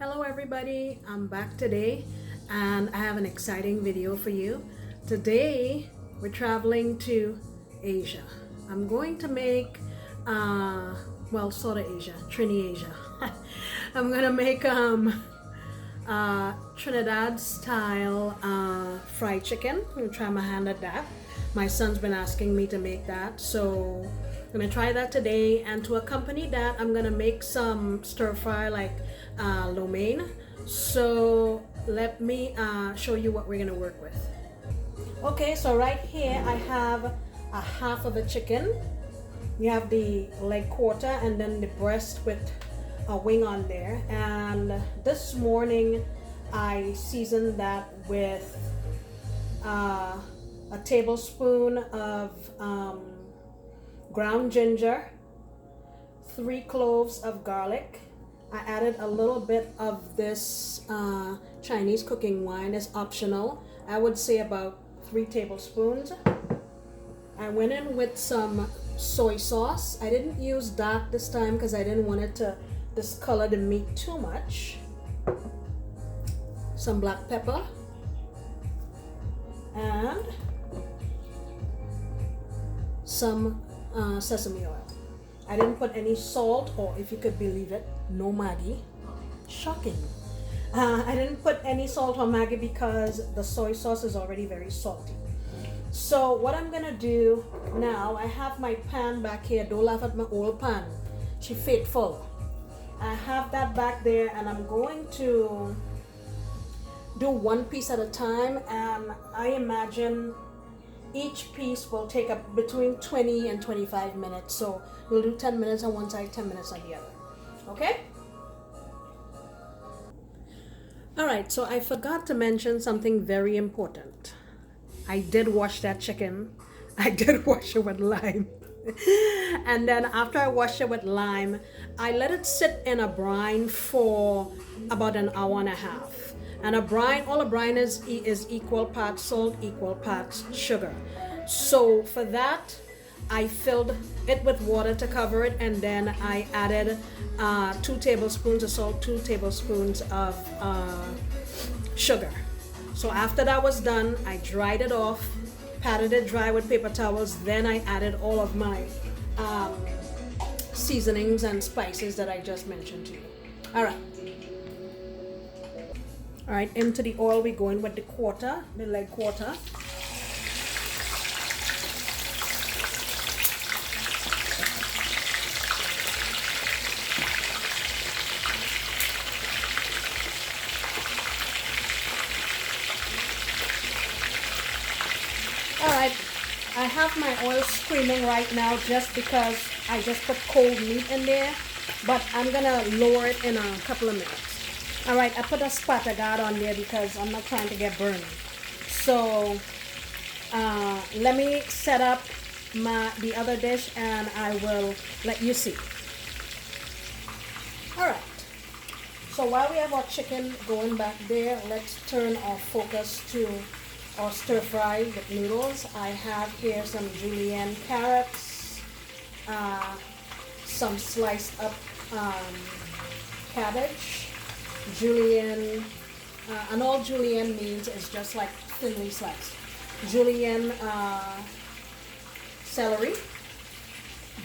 Hello everybody, I'm back today and I have an exciting video for you. Today we're traveling to Asia. I'm going to make, sort of Asia, Trini Asia. I'm gonna make Trinidad style fried chicken. I'm gonna try my hand at that. My son's been asking me to make that, so I'm gonna try that today. And to accompany that, I'm gonna make some stir fry like lo mein. So let me show you what we're gonna work with. Okay, so right here I have a half of a chicken. You have the leg quarter and then the breast with a wing on there. And this morning I seasoned that with a tablespoon of ground ginger, 3 cloves of garlic. I added a little bit of this Chinese cooking wine. It's optional. I would say about 3 tablespoons. I went in with some soy sauce. I didn't use dark this time because I didn't want it to discolor the meat too much. Some black pepper and some sesame oil. I didn't put any salt, or if you could believe it, no Maggi. Shocking. I didn't put any salt or Maggi because the soy sauce is already very salty. So what I'm gonna do now, I have my pan back here. Don't laugh at my old pan. She faithful. I have that back there and I'm going to do one piece at a time, and I imagine each piece will take up between 20 and 25 minutes. So we'll do 10 minutes on one side, 10 minutes on the other. Okay? Alright, so I forgot to mention something very important. I did wash that chicken. I did wash it with lime. And then after I washed it with lime, I let it sit in a brine for about an hour and a half. And all a brine is equal parts salt, equal parts sugar. So for that, I filled it with water to cover it, and then I added 2 tablespoons of salt, 2 tablespoons of sugar. So after that was done, I dried it off, patted it dry with paper towels. Then I added all of my seasonings and spices that I just mentioned to you. All right, into the oil we go in with the leg quarter. All right, I have my oil screaming right now just because I just put cold meat in there, but I'm gonna lower it in a couple of minutes. All right, I put a spatter guard on there because I'm not trying to get burned. So let me set up the other dish and I will let you see. All right, so while we have our chicken going back there, let's turn our focus to our stir fry with noodles. I have here some julienne carrots, some sliced up cabbage, julienne, and all julienne means is just like thinly sliced. Julienne celery,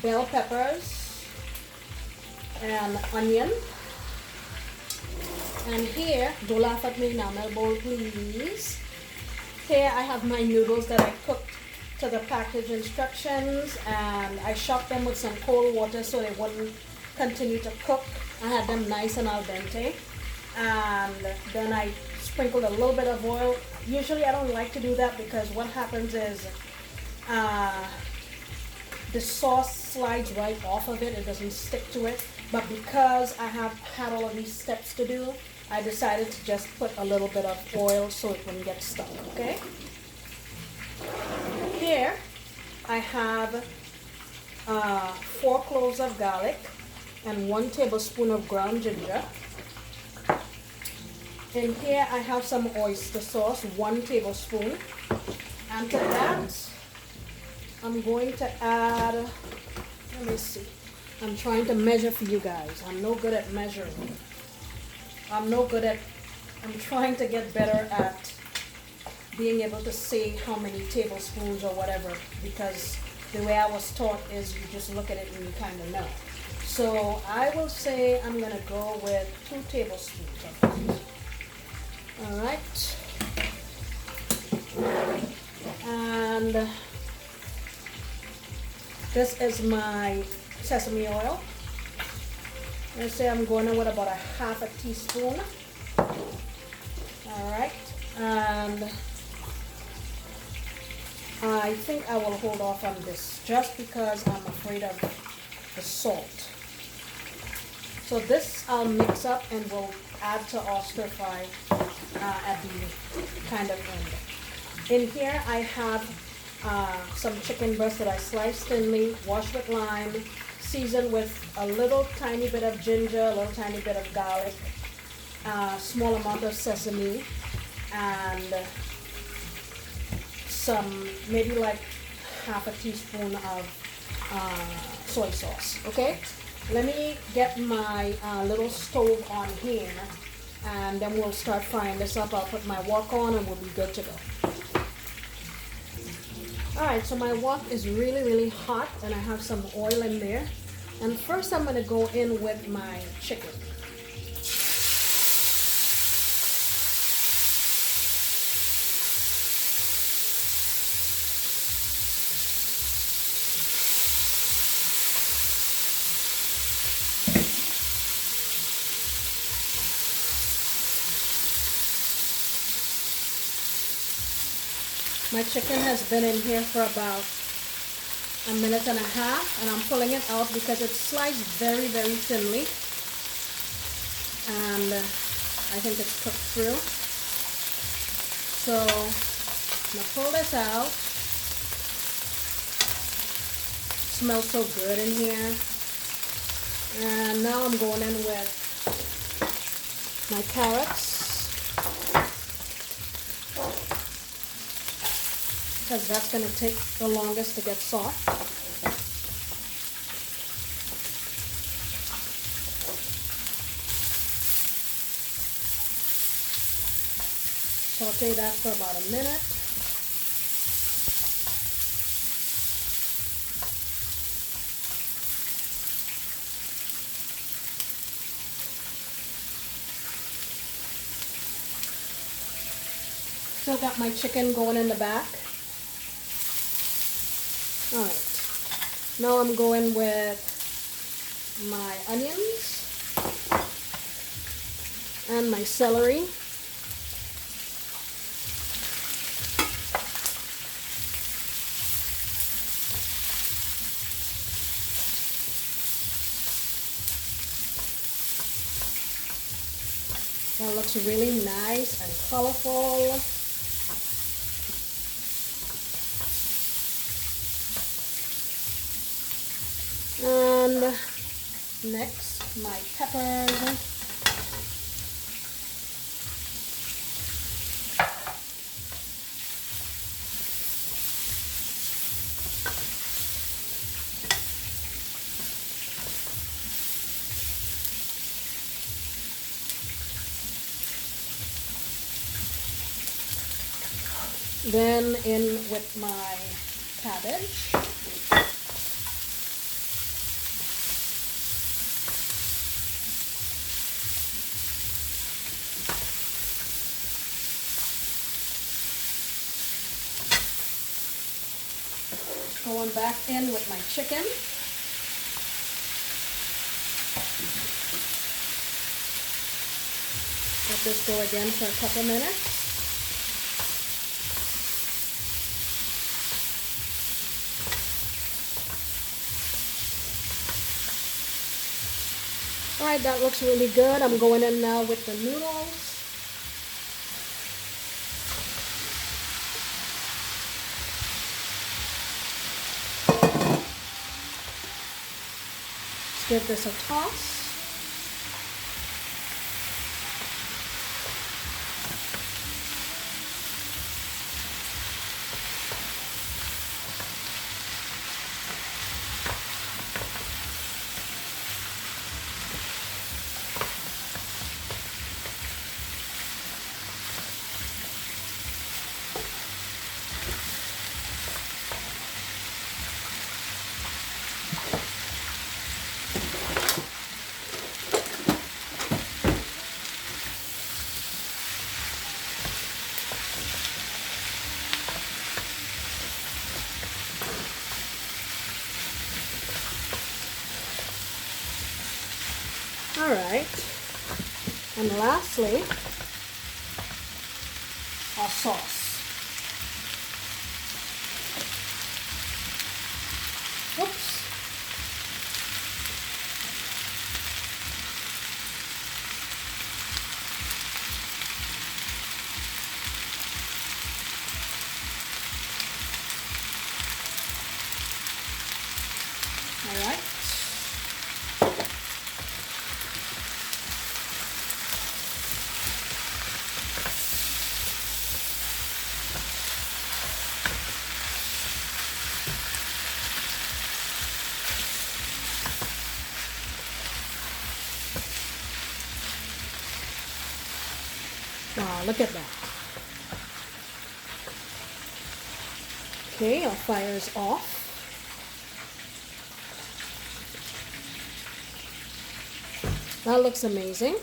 bell peppers, and onion. And here, don't laugh at me now, my bowl please. Here I have my noodles that I cooked to the package instructions, and I shocked them with some cold water so they wouldn't continue to cook. I had them nice and al dente. And then I sprinkled a little bit of oil. Usually I don't like to do that because what happens is the sauce slides right off of it. It doesn't stick to it. But because I have had all of these steps to do, I decided to just put a little bit of oil so it wouldn't get stuck, okay? Here I have 4 cloves of garlic and 1 tablespoon of ground ginger. In here I have some oyster sauce, 1 tablespoon. And to that, I'm going to add, let me see. I'm trying to measure for you guys. I'm no good at measuring. I'm no good at, I'm trying to get better at being able to say how many tablespoons or whatever, because the way I was taught is you just look at it and you kind of know. So I will say I'm gonna go with 2 tablespoons of that. All right. And this is my sesame oil. Let's say I'm going in with about a 1/2 teaspoon. All right. And I think I will hold off on this just because I'm afraid of the salt. So this I'll mix up and we'll add to our stir fry at the kind of end. In here I have some chicken breast that I sliced thinly, washed with lime, seasoned with a little tiny bit of ginger, a little tiny bit of garlic, small amount of sesame, and some, maybe like 1/2 teaspoon of soy sauce. Okay, let me get my little stove on here and then we'll start frying this up. I'll put my wok on and we'll be good to go. Alright, so my wok is really hot and I have some oil in there. And first I'm going to go in with my chicken. My chicken has been in here for about 1.5 minutes and I'm pulling it out because it's sliced very thinly and I think it's cooked through. So I'm going to pull this out. It smells so good in here. And now I'm going in with my carrots, because that's going to take the longest to get soft. Saute that for about 1 minute. Still got my chicken going in the back. Alright, now I'm going with my onions and my celery. That looks really nice and colorful. And next, my peppers. Then in with my cabbage. Going back in with my chicken. Let this go again for a couple minutes. Alright, that looks really good. I'm going in now with the noodles. Give this a toss. All right. And lastly, our sauce. Oops. All right. Wow, look at that. Okay, our fire is off. That looks amazing.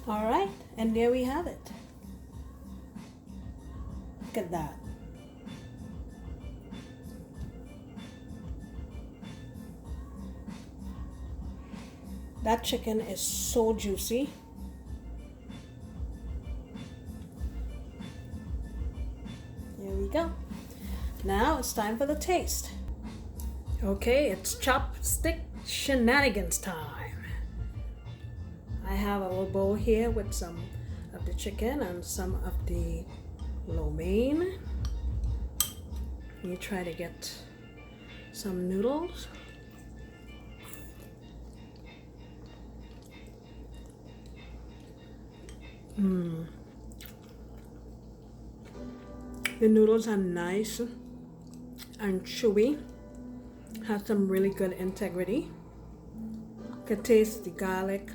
All right, and there we have it. Look at that. That chicken is so juicy. There we go. Now it's time for the taste. Okay, it's chopstick shenanigans time. I have a little bowl here with some of the chicken and some of the lo mein. Let me try to get some noodles. The noodles are nice and chewy. Have some really good integrity. You can taste the garlic,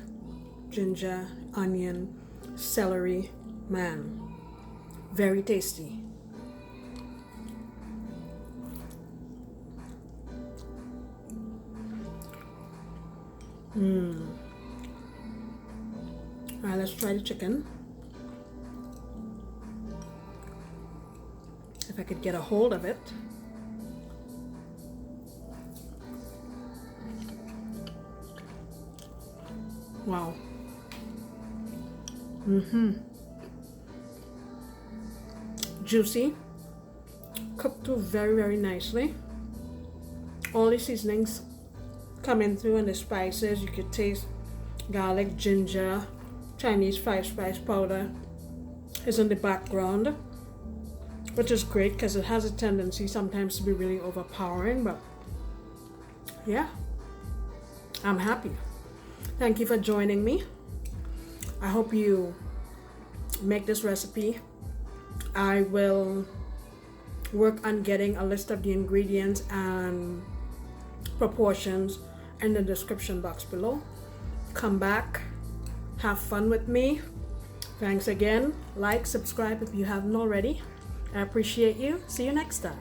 ginger, onion, celery. Man, very tasty. Alright, let's try the chicken. If I could get a hold of it. Wow. Juicy. Cooked through very, very nicely. All the seasonings coming through and the spices. You could taste garlic, ginger, Chinese 5-spice powder is in the background, which is great because it has a tendency sometimes to be really overpowering, but yeah, I'm happy. Thank you for joining me. I hope you make this recipe. I will work on getting a list of the ingredients and proportions in the description box below. Come back, have fun with me. Thanks again. Like, subscribe if you haven't already. I appreciate you. See you next time.